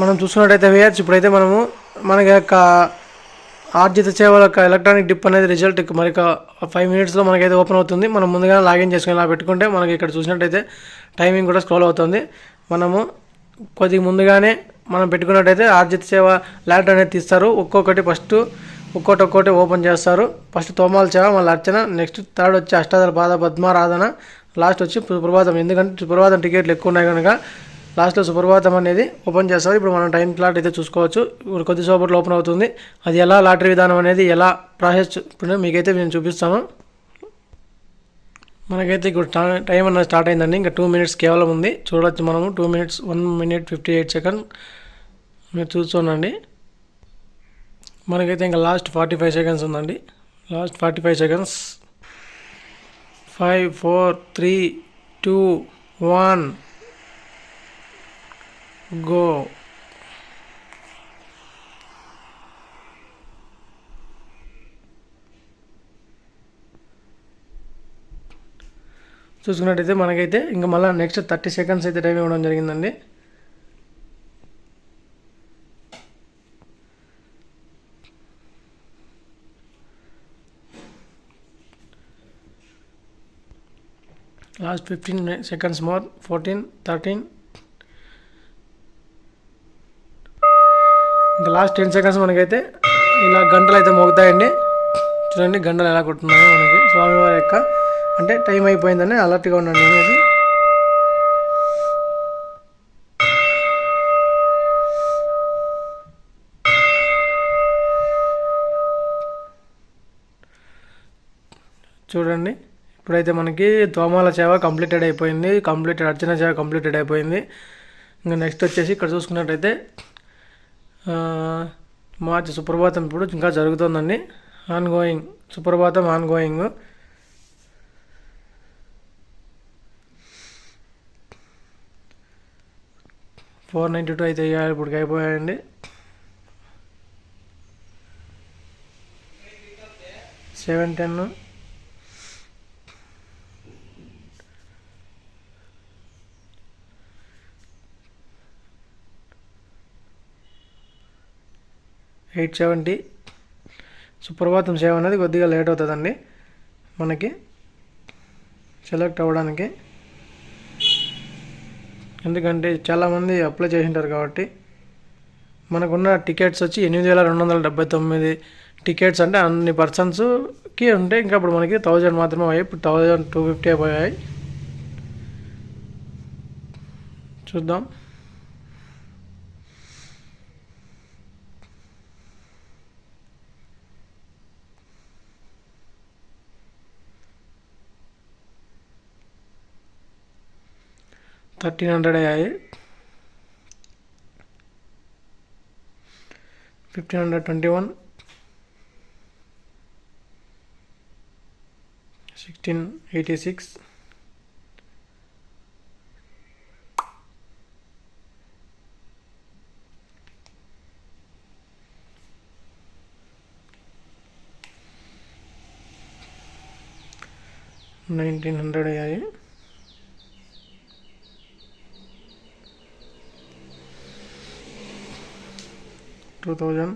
మనం చూసుకున్నట్టయితే వేయచ్చు. ఇప్పుడైతే మనకి యొక్క ఆర్జిత సేవల యొక్క ఎలక్ట్రానిక్ డిప్ అనేది రిజల్ట్ మరి 5 మినిట్స్లో మనకైతే ఓపెన్ అవుతుంది. మనం ముందుగా లాగిన్ చేసుకుని ఇలా పెట్టుకుంటే మనకి ఇక్కడ చూసినట్టయితే టైమింగ్ కూడా స్క్రోల్ అవుతుంది. మనము కొద్దిగా ముందుగానే మనం పెట్టుకున్నట్టయితే ఆర్జిత సేవ లాట్ అనేది తీస్తారు. ఒక్కొక్కటి ఓపెన్ చేస్తారు. ఫస్ట్ తోమాల సేవ, మళ్ళీ అర్చన, నెక్స్ట్ థర్డ్ వచ్చి అష్టాదళ పాద పద్మారాధన, లాస్ట్ వచ్చి సుప్రభాతం. ఎందుకంటే సుప్రభాతం టికెట్లు ఎక్కువ ఉన్నాయి కనుక లాస్ట్లో సుప్రభాతం అనేది ఓపెన్ చేస్తారు. ఇప్పుడు మనం టైం స్లాట్ అయితే చూసుకోవచ్చు. ఇప్పుడు కొద్దిసేపట్లో ఓపెన్ అవుతుంది. అది ఎలా లాటరీ విధానం అనేది ఎలా ప్రాసెస్ ఇప్పుడు మీకైతే నేను చూపిస్తాను. మనకైతే ఇప్పుడు టైం అనేది స్టార్ట్ అయిందండి. ఇంకా 2 మినిట్స్ కేవలం ఉంది. చూడవచ్చు మనము 2 మినిట్స్ 1 మినిట్ 58 సెకండ్ మీరు చూసుకోండి. మనకైతే ఇంకా లాస్ట్ 45 సెకండ్స్ ఉందండి. Last 45 seconds. 5 4 3 2 1 గో. చూసుకున్నట్టయితే మనకైతే ఇంకా మళ్ళీ నెక్స్ట్ 30 సెకండ్స్ అయితే టైం ఇవ్వడం జరిగిందండి. Last 15 seconds more. 14 13 ఇంకా లాస్ట్ 10 సెకండ్స్. మనకైతే ఇలా గంటలు అయితే మోగుతాయండి. చూడండి గంటలు ఎలా కొట్టున్నాయో మనకి స్వామివారి యొక్క అంటే టైం అయిపోయిందని అలర్ట్గా ఉండండి అనేది. చూడండి ఇప్పుడైతే మనకి తోమాల సేవ కంప్లీటెడ్ అయిపోయింది. అర్చన సేవ కంప్లీటెడ్ అయిపోయింది. ఇంకా నెక్స్ట్ వచ్చేసి ఇక్కడ చూసుకున్నట్టయితే మార్చి సుప్రభాతం ఇప్పుడు ఇంకా జరుగుతుందండి. ఆన్గోయింగ్ సుప్రభాతం ఆన్గోయింగ్. $492 అయితే ఇప్పటికి అయిపోయాయండి. 710 870. సుప్రభాతం సేవ అనేది కొద్దిగా లేట్ అవుతుందండి మనకి సెలెక్ట్ అవ్వడానికి. ఎందుకంటే చాలామంది అప్లై చేసింటారు కాబట్టి. మనకున్న టికెట్స్ వచ్చి 8,279 టికెట్స్. అంటే అన్ని పర్సన్స్కి ఉంటే ఇంకా ఇప్పుడు మనకి 1000 మాత్రమే అయ్యాయి. ఇప్పుడు 1250 అయిపోయాయి. చూద్దాం. $1,300 అయ్యాయి. 1,521 1,686 1,900 అయ్యాయి. 2,000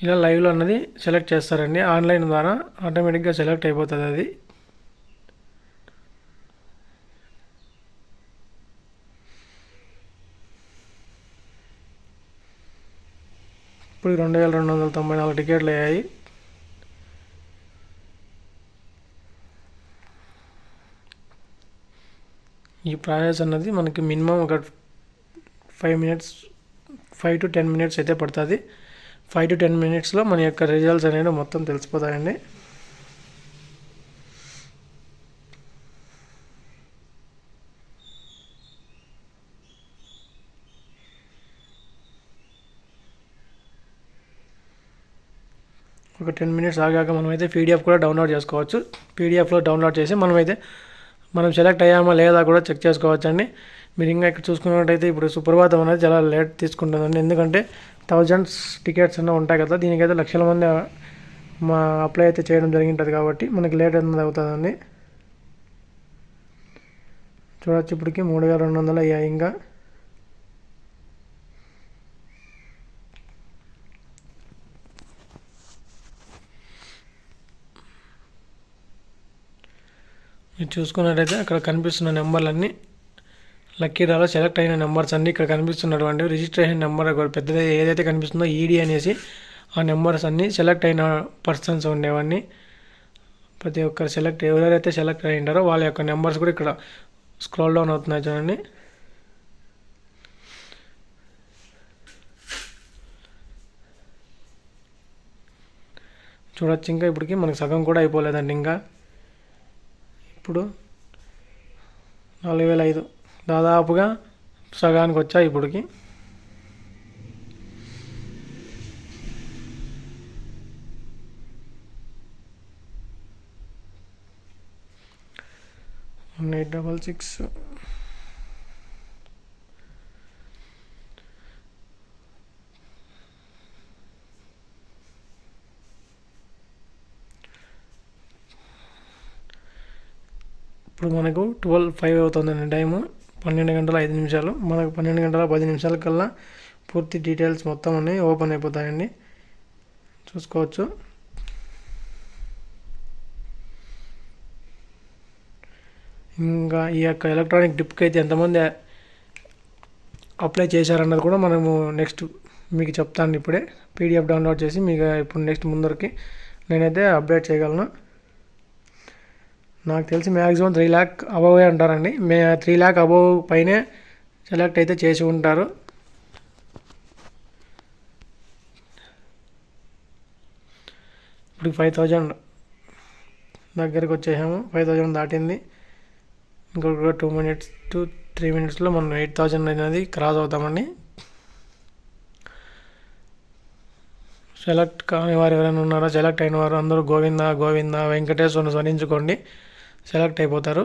ఇలా లైవ్లో అన్నది సెలెక్ట్ చేస్తారండి. ఆన్లైన్ ద్వారా ఆటోమేటిక్గా సెలెక్ట్ అయిపోతుంది అది. ఇప్పుడు 2,294 టికెట్లు అయ్యాయి. ఈ ప్రాసెస్ అన్నది మనకి మినిమం ఒక 5 to 10 మినిట్స్ అయితే పడుతుంది. 5 to 10 మినిట్స్లో మన యొక్క రిజల్ట్స్ అనేవి మొత్తం తెలిసిపోతాయండి. ఒక 10 మినిట్స్ ఆగాక మనమైతే పీడిఎఫ్ కూడా డౌన్లోడ్ చేసుకోవచ్చు. పీడిఎఫ్లో డౌన్లోడ్ చేసి మనం సెలెక్ట్ అయ్యామా లేదా కూడా చెక్ చేసుకోవచ్చండి. మీరు ఇంకా ఇక్కడ చూసుకున్నట్టయితే ఇప్పుడు సుప్రభాతం అనేది చాలా లేట్ తీసుకుంటుందండి. ఎందుకంటే 1000 టికెట్స్ అన్నీ ఉంటాయి కదా. దీనికైతే లక్షల మంది అప్లై అయితే చేయడం జరిగింటుంది కాబట్టి మనకి లేట్ అనేది అవుతుందండి. చూడొచ్చు ఇప్పటికి 3200 అయ్యాయి. ఇంకా మీరు చూసుకున్నట్టయితే అక్కడ కనిపిస్తున్న నెంబర్లన్నీ లక్కీ డ్రాలో సెలెక్ట్ అయిన నెంబర్స్ అన్నీ ఇక్కడ కనిపిస్తున్నటువంటి రిజిస్ట్రేషన్ నెంబర్ పెద్దది ఏదైతే కనిపిస్తుందో ఈడీ అనేసి ఆ నెంబర్స్ అన్నీ సెలెక్ట్ అయిన పర్సన్స్ ఉండేవన్నీ ప్రతి ఒక్కరు ఎవరైతే సెలెక్ట్ అయి ఉంటారో వాళ్ళ యొక్క నెంబర్స్ కూడా ఇక్కడ స్క్రోల్ డౌన్ అవుతున్నాయి చూడండి. చూడొచ్చు ఇంకా ఇప్పటికి మనకి సగం కూడా అయిపోలేదండి. ఇంకా ఇప్పుడు 4005 దాదాపుగా సగానికి వచ్చాయి ఇప్పటికి. వన్ 866 ఇప్పుడు మనకు 12:05 అవుతుందండి టైము. 12 గంటల 5 నిమిషాలు. మనకు 12 గంటల 10 నిమిషాల కల్లా పూర్తి డీటెయిల్స్ మొత్తం అన్నీ ఓపెన్ అయిపోతాయండి. చూసుకోవచ్చు. ఇంకా ఈ యొక్క ఎలక్ట్రానిక్ డిప్కి అయితే ఎంతమంది అప్లై చేశారన్నది కూడా మనము నెక్స్ట్ మీకు చెప్తాను. ఇప్పుడే పీడిఎఫ్ డౌన్లోడ్ చేసి మీకు ఇప్పుడు నెక్స్ట్ ముందరికి నేనైతే అప్డేట్ చేయగలను. నాకు తెలిసి మ్యాక్సిమం 3 lakh అబోవే అంటారండి. 3 lakh అబోవ్ పైనే సెలెక్ట్ అయితే చేసి ఉంటారు. ఇప్పుడు 5000 దగ్గరికి వచ్చేసాము. 5000 దాటింది. ఇంకొక 2 minutes to 3 minutesలో మనం 8000 అనేది క్రాస్ అవుతామండి. సెలెక్ట్ కాని వారు ఎవరైనా ఉన్నారో, సెలెక్ట్ అయిన వారు అందరూ గోవింద గోవింద వెంకటేశ్వరుని స్మరించుకోండి, సెలెక్ట్ అయిపోతారు.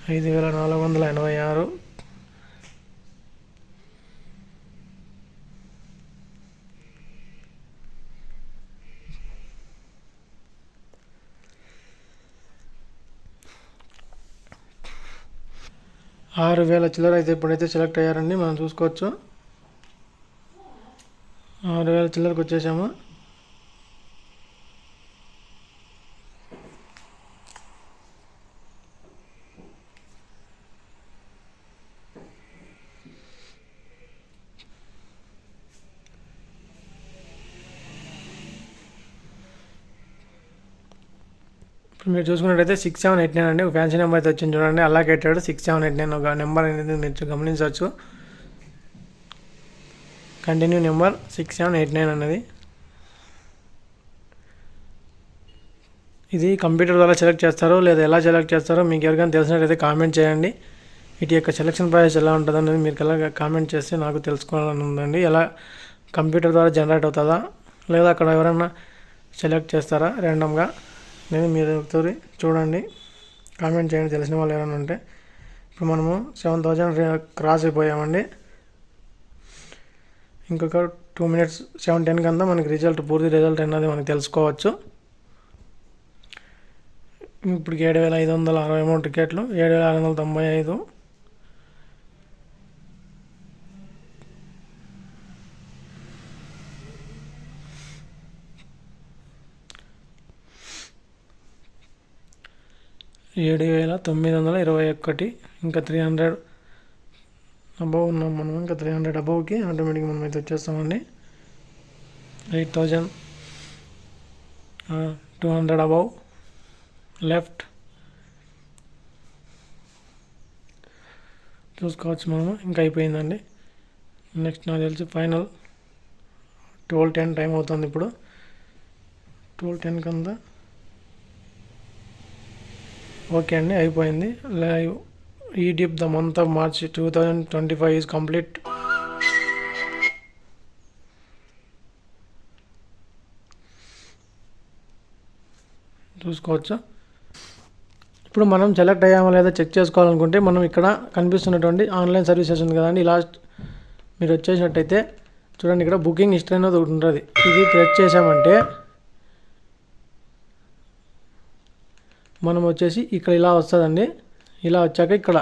$5486. $6000 అయితే ఇప్పుడైతే సెలెక్ట్ అయ్యారండి. మనం చూసుకోవచ్చు. 6000 చిల్లరకు వచ్చేసాము. ఇప్పుడు మీరు చూసుకున్నట్టయితే 6789 అండి. ఒక ఫ్యాన్సీ నెంబర్ అయితే వచ్చింది చూడండి. అల్లాకేటెడ్ 6789 ఒక నెంబర్ అనేది మీరు గమనించవచ్చు. కంటిన్యూ నెంబర్ 6789 అన్నది. ఇది కంప్యూటర్ ద్వారా సెలెక్ట్ చేస్తారో లేదా ఎలా సెలెక్ట్ చేస్తారో మీకు ఎవరికైనా తెలిసినట్టయితే కామెంట్ చేయండి. వీటి యొక్క సెలక్షన్ ప్రాసెస్ ఎలా ఉంటుంది అనేది మీరు ఎలా కామెంట్ చేస్తే నాకు తెలుసుకోవాలని ఉందండి. ఎలా కంప్యూటర్ ద్వారా జనరేట్ అవుతుందా లేదా అక్కడ ఎవరైనా సెలెక్ట్ చేస్తారా ర్యాండమ్గా నేను మీరు చూడండి, కామెంట్ చేయండి తెలిసిన వాళ్ళు ఎవరైనా ఉంటే. ఇప్పుడు మనము 7000 క్రాస్ అయిపోయామండి. ఇంకొక 2 minutes 7:10 కన్నా మనకి పూర్తి రిజల్ట్ అన్నది మనకి తెలుసుకోవచ్చు. ఇప్పుడు 7563 టికెట్లు, 7695. $7,921. ఇంకా 300 అబవ్ ఉన్నాం మనం. ఇంకా 300 అబవ్కి ఆటోమేటిక్గా మనం అయితే వచ్చేస్తామండి. 8200 అబవ్ లెఫ్ట్ చూసుకోవచ్చు మనము. ఇంకా అయిపోయిందండి. నెక్స్ట్ నాకు తెలిసి ఫైనల్ 12:10 టైం అవుతుంది. ఇప్పుడు 12:10 కింద ఓకే అండి, అయిపోయింది. లైవ్ ఈడిప్ the month of March 2025 is complete. చూసుకోవచ్చు. ఇప్పుడు మనం సెలెక్ట్ అయ్యామో లేదా చెక్ చేసుకోవాలనుకుంటే మనం ఇక్కడ కనిపిస్తున్నటువంటి ఆన్లైన్ సర్వీసెస్ ఉంది కదండి. లాస్ట్ మీరు వచ్చేసినట్టయితే చూడండి ఇక్కడ బుకింగ్ హిస్టరీ అనేది ఒకటి ఉంటుంది. ఇది ప్రెస్ చేసామంటే మనం వచ్చేసి ఇక్కడ ఇలా వస్తుందండి. ఇలా వచ్చాక ఇక్కడ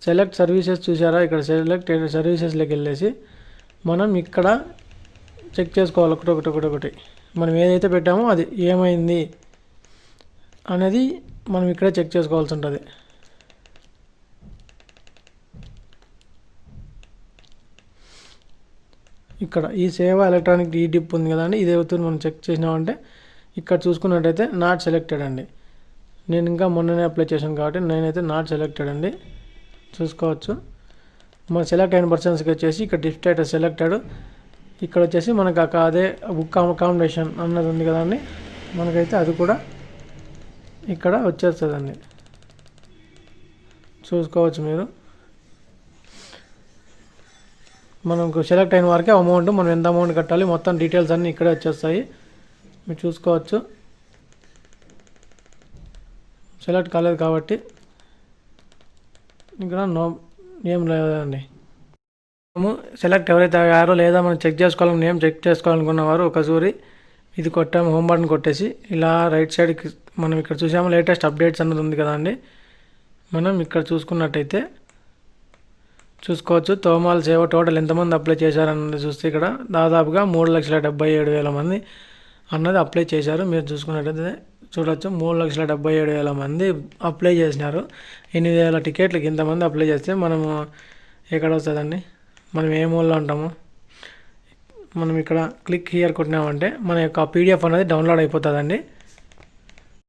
సెలెక్ట్ సర్వీసెస్ చూసారా, ఇక్కడ సెలెక్ట్ సర్వీసెస్లోకి వెళ్ళేసి మనం ఇక్కడ చెక్ చేసుకోవాలి ఒకటి మనం ఏదైతే పెట్టామో అది ఏమైంది అనేది మనం ఇక్కడే చెక్ చేసుకోవాల్సి ఉంటుంది. ఇక్కడ ఈ సేవ ఎలక్ట్రానిక్ ఈ డిప్ ఉంది కదండి, ఇదే అవుతుంది. మనం చెక్ చేసినామంటే ఇక్కడ చూసుకున్నట్టయితే నాట్ సెలెక్టెడ్ అండి. నేను ఇంకా మొన్ననే అప్లై చేశాను కాబట్టి నేనైతే నాట్ సెలెక్టెడ్ అండి. చూసుకోవచ్చు. మన సెలెక్ట్ అయిన పర్సన్స్కి వచ్చేసి ఇక్కడ డిప్ స్టేటస్ సెలెక్టెడ్, ఇక్కడ వచ్చేసి మనకు అదే బుక్ అకామిడేషన్ అన్నది ఉంది కదండి, మనకైతే అది కూడా ఇక్కడ వచ్చేస్తుందండి. చూసుకోవచ్చు మీరు. మనకు సెలెక్ట్ అయిన వారికి అమౌంట్, మనం ఎంత అమౌంట్ కట్టాలి, మొత్తం డీటెయిల్స్ అన్నీ ఇక్కడే వచ్చేస్తాయి. మీరు చూసుకోవచ్చు. సెలెక్ట్ కాలేదు కాబట్టి ఇక్కడ ఏం లేదండి. మనము సెలెక్ట్ ఎవరైతే అయ్యారో లేదా మనం చెక్ చేసుకోవాలి, నేమ్ చెక్ చేసుకోవాలనుకున్నవారు ఒకసారి ఇది కొట్టాము, హోమ్ బటన్ కొట్టేసి ఇలా రైట్ సైడ్కి మనం ఇక్కడ చూసాము లేటెస్ట్ అప్డేట్స్ అన్నది ఉంది కదండి. మనం ఇక్కడ చూసుకున్నట్టయితే చూసుకోవచ్చు తోమాల సేవ టోటల్ ఎంతమంది అప్లై చేశారన్నది చూస్తే ఇక్కడ దాదాపుగా 3,77,000 మంది అన్నది అప్లై చేశారు. మీరు చూసుకున్నట్టయితే చూడవచ్చు 3,77,000 మంది అప్లై చేసినారు. 8,000 టికెట్లకి ఇంతమంది అప్లై చేస్తే మనము ఎక్కడ వస్తుందండి, మనం ఏ మూలలో ఉంటాము. మనం ఇక్కడ క్లిక్ హియర్ కొట్టినామంటే మన యొక్క పీడిఎఫ్ అనేది డౌన్లోడ్ అయిపోతుందండి.